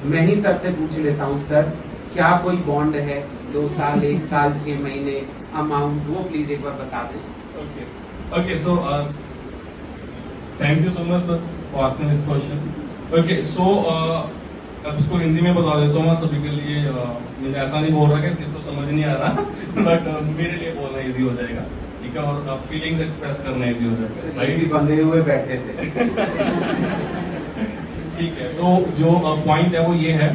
मैं ही सर से पूछ लेता हूँ, सर क्या कोई बॉन्ड है 2 साल 1 साल 6 महीने अमाउंट, वो प्लीज एक बार बता दें। Okay, so thank you so much sir for asking this question. Okay, so अब इसको हिंदी में बता देता हूँ सभी के लिए। मुझे ऐसा नहीं बोल रहा कि किसको समझ नहीं आ रहा बट मेरे लिए बोलना इजी हो जाएगा, ठीक है, और फीलिंग्स एक्सप्रेस करना इजी हो जाएगा, राइट। भी बंधे हुए बैठे थे ठीक है, तो जो पॉइंट है वो ये है,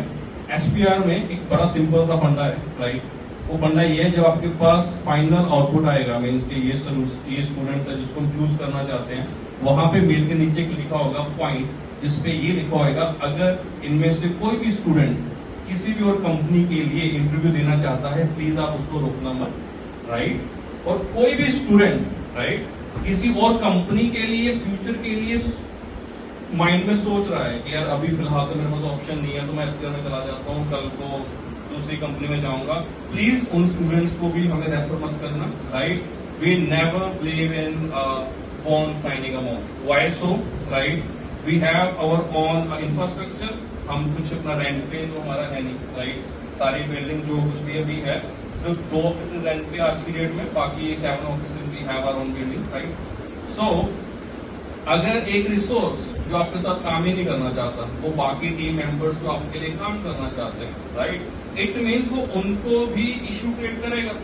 एसपीआर में एक बड़ा सिंपल सा फंडा है, राइट। वो फंडा ये है, जब आपके पास फाइनल आउटपुट आएगा, मीन्स कि ये स्टूडेंट्स है जिसको हम चूज करना चाहते हैं, वहां पे मेल के नीचे लिखा होगा पॉइंट, जिसपे ये लिखा होगा अगर इनमें से कोई भी स्टूडेंट किसी भी और कंपनी के लिए इंटरव्यू देना चाहता है, प्लीज आप उसको रोकना मत, राइट। और कोई भी स्टूडेंट, राइट, किसी और कंपनी के लिए फ्यूचर के लिए माइंड में सोच रहा है कि यार अभी फिलहाल तो मेरे पास ऑप्शन नहीं है, तो मैं एसपीआर में चला जाता हूँ, कल को दूसरी कंपनी में जाऊंगा, प्लीज उन स्टूडेंट्स को भी हमें रेफर मत करना, right. We never believe in bond signing amount. Why so, right, we have our own infrastructure, हम कुछ अपना रेंट पे तो हमारा है नहीं, राइट। सारी बिल्डिंग जो कुछ भी अभी है, सिर्फ 2 ऑफिस रेंट पे आज की डेट में, बाकी 7 office we have our own building, right. So अगर एक रिसोर्स जो आपके साथ काम ही नहीं करना चाहता, वो बाकी टीम मेंबर्स जो आपके लिए काम करना चाहते हैं, राइट, इट मीन्स वो उनको भी इश्यू क्रिएट करेगा,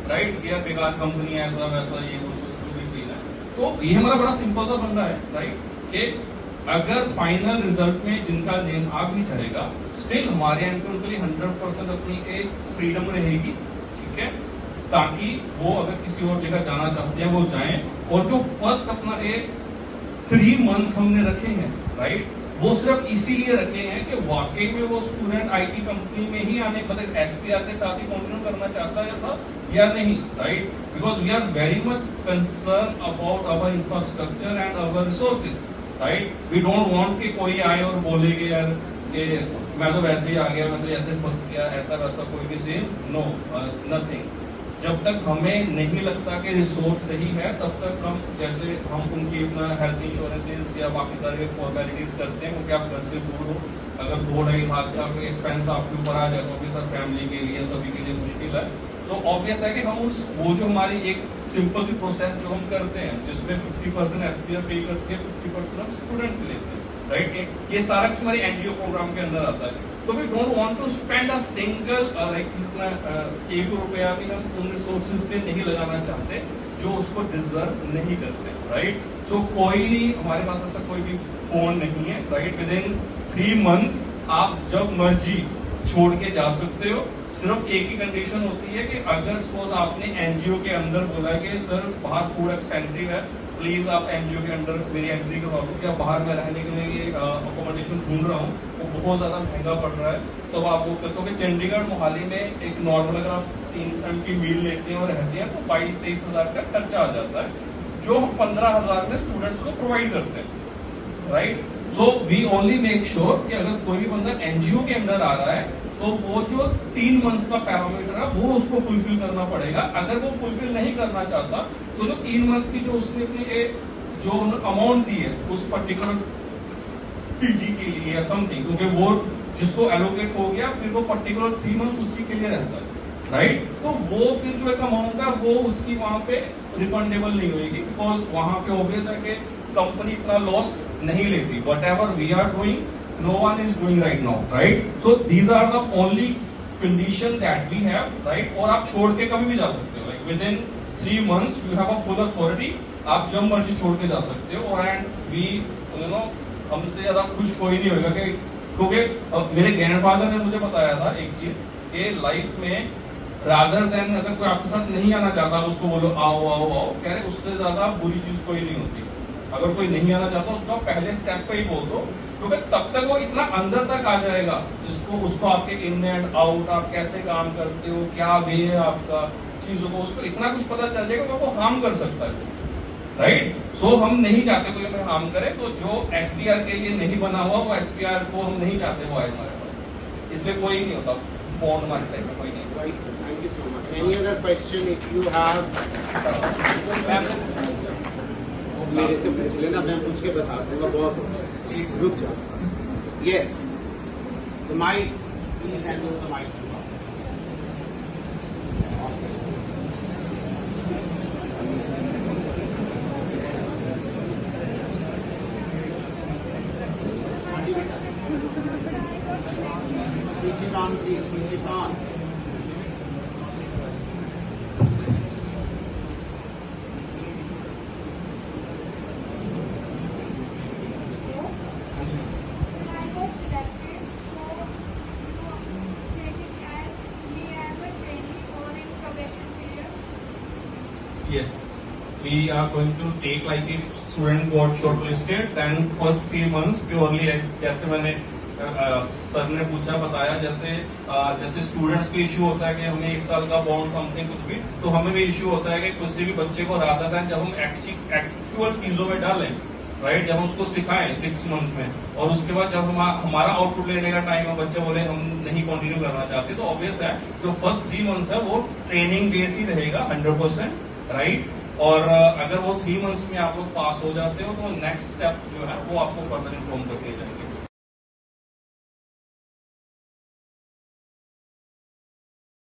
राइट। या बेकार कंपनी ऐसा वैसा ये जो भी सीन है, तो ये हमारा बड़ा सिंपल सा फंडा है, राइट, कि अगर फाइनल रिजल्ट में जिनका नेम आ भी जाएगा, स्टिल हमारे एंड पे उनके लिए 100% अपनी एक फ्रीडम रहेगी, ठीक है, ताकि वो अगर किसी और जगह जाना चाहते हैं वो जाएं। और जो फर्स्ट अपना एक 3 मंथ्स हमने रखे हैं, राइट, वो सिर्फ इसीलिए रखे हैं कि वाकई में वो स्टूडेंट आईटी कंपनी में ही आने, मतलब एसपीआर के साथ ही कंटिन्यू करना चाहता था या नहीं, right. Because we are very much concern about our infrastructure and our resources, right. We don't want कि कोई आए और बोले कि यार ये मैं तो वैसे ही आ गया, मैं तो ऐसे फंस गया, ऐसा वैसा कोई भी सीन, नो, नथिंग। जब तक हमें नहीं लगता कि रिसोर्स सही है, तब तक हम जैसे हम उनकी अपना हेल्थ इंश्योरेंसेस या बाकी सारे फॉर्मेलिटीज करते हैं, क्योंकि आप घर से दूर हो, अगर 2-2.5 लाख का कोई एक्सपेंस आपके ऊपर आ जाए तो ऑब्वियस फैमिली के लिए सभी के लिए मुश्किल है। तो ऑब्वियस है कि हम उस वो जो हमारी एक सिंपल सी प्रोसेस जो हम करते हैं, जिसमें 50% एसपीआर पे करती है, 50% हम स्टूडेंट्स लेते हैं, राइट। ये सारा कुछ हमारे एनजीओ प्रोग्राम के अंदर आता है। तो we don't want to spend a single एक रुपया भी हम उन रिसोर्सेज पे नहीं लगाना चाहते जो उसको डिजर्व नहीं करते, राइट। सो कोई नहीं, हमारे पास ऐसा कोई भी फोन नहीं है, राइट। विद इन 3 मंथ्स आप जब मर्जी छोड़ के जा सकते हो। सिर्फ एक ही कंडीशन होती है कि अगर सपोज आपने एनजीओ के अंदर बोला कि सर बाहर फूड एक्सपेंसिव है, प्लीज आप एनजीओ के अंदर मेरी एंट्री करवा दो, या बाहर में रहने के लिए अकोमोडेशन ढूंढ रहा हूँ, वो बहुत ज्यादा महंगा पड़ रहा है, तो आप वो कहते हो कि चंडीगढ़ मोहाली में एक नॉर्मल अगर आप 3 टाइम की मील लेते हैं और रहते हैं तो 22-23 हजार का खर्चा आ जाता है, जो हम 15 हजार में स्टूडेंट्स को प्रोवाइड करते हैं, right. So we only make sure कि अगर कोई भी बंदा एनजीओ के अंदर आ रहा है तो वो जो 3 मंथ्स का पैरामीटर है वो उसको फुलफिल करना पड़ेगा। अगर वो फुलफिल नहीं करना चाहता तो जो 3 मंथ की जो उसने अपनी जो अमाउंट दी है उस पर्टिकुलर पीजी के लिए या समथिंग, क्योंकि वो जिसको एलोकेट हो गया फिर वो पर्टिकुलर 3 मंथ्स उसी के लिए रहता है, राइट। तो वो फिर जो एक अमाउंट है वो उसकी वहां पे रिफंडेबल नहीं होगी, बिकॉज वहां पे ऑब्वियस है कि कंपनी इतना लॉस नहीं लेती। Whatever we are doing, no one is doing right now, right? So these are the only condition that we have, right? और आप छोड़ के कभी भी जा सकते हो, like within 3 months you have a full authority, आप जब मर्जी छोड़ के जा सकते हो। and we, you know, हमसे ज्यादा खुश कोई नहीं होगा, क्योंकि मेरे ग्रैंडफादर ने मुझे बताया था एक चीज कि लाइफ में रादर देन अगर कोई आपके साथ नहीं आना चाहता उसको बोलो आओ आओ आओ, कह रहे उससे ज्यादा बुरी चीज कोई नहीं होती। अगर कोई नहीं आना चाहता उसको पहले स्टेप पे ही बोल दो, क्योंकि तब तक वो इतना अंदर तक आ जाएगा जिसको उसको आपके इन एंड आउट, आप कैसे काम करते हो, क्या वे है आपका चीजों को, उसको इतना कुछ पता चल जाएगा कि वो हार्म कर सकता है, राइट। सो हम नहीं चाहते कोई हमें हार्म करे, तो जो एसपीआर के लिए नहीं बना हुआ वो एसपीआर को हम नहीं चाहते वो आए हमारे पास, इसलिए कोई नहीं होता बॉन्ड हमारे साइड में कोई नहीं। Right sir, thank you so much. Any other question if you have, मेरे से पूछ लेना, मैं पूछ के बता दूंगा। बहुत रुक जाओ। Yes, The mic, please hand over the mic. Switch it on, please. Switch it on. I was selected for taking as me as a trainee or in probation period. Yes, we are going to take like if student got shortlisted, then first 3 months purely जैसे मैंने sir ने पूछा बताया जैसे students को issue होता है कि हमें 1 साल का बॉन्ड समथिंग कुछ भी, तो हमें भी इश्यू होता है कि किसी भी बच्चे को रात है जब हम एक्चुअल चीजों में डालें, राइट, जब हम उसको सिखाएं 6 मंथ में, और उसके बाद जब हमारा आउटपुट लेने का टाइम है, बच्चे बोले हम नहीं कंटिन्यू करना चाहते, तो ऑब्वियस है जो फर्स्ट 3 मंथ्स है वो ट्रेनिंग बेस ही रहेगा 100%, राइट। और अगर वो 3 मंथ्स में आप लोग पास हो जाते हो तो नेक्स्ट स्टेप जो है वो आपको फर्दर इन्फॉर्म करके जाएंगे।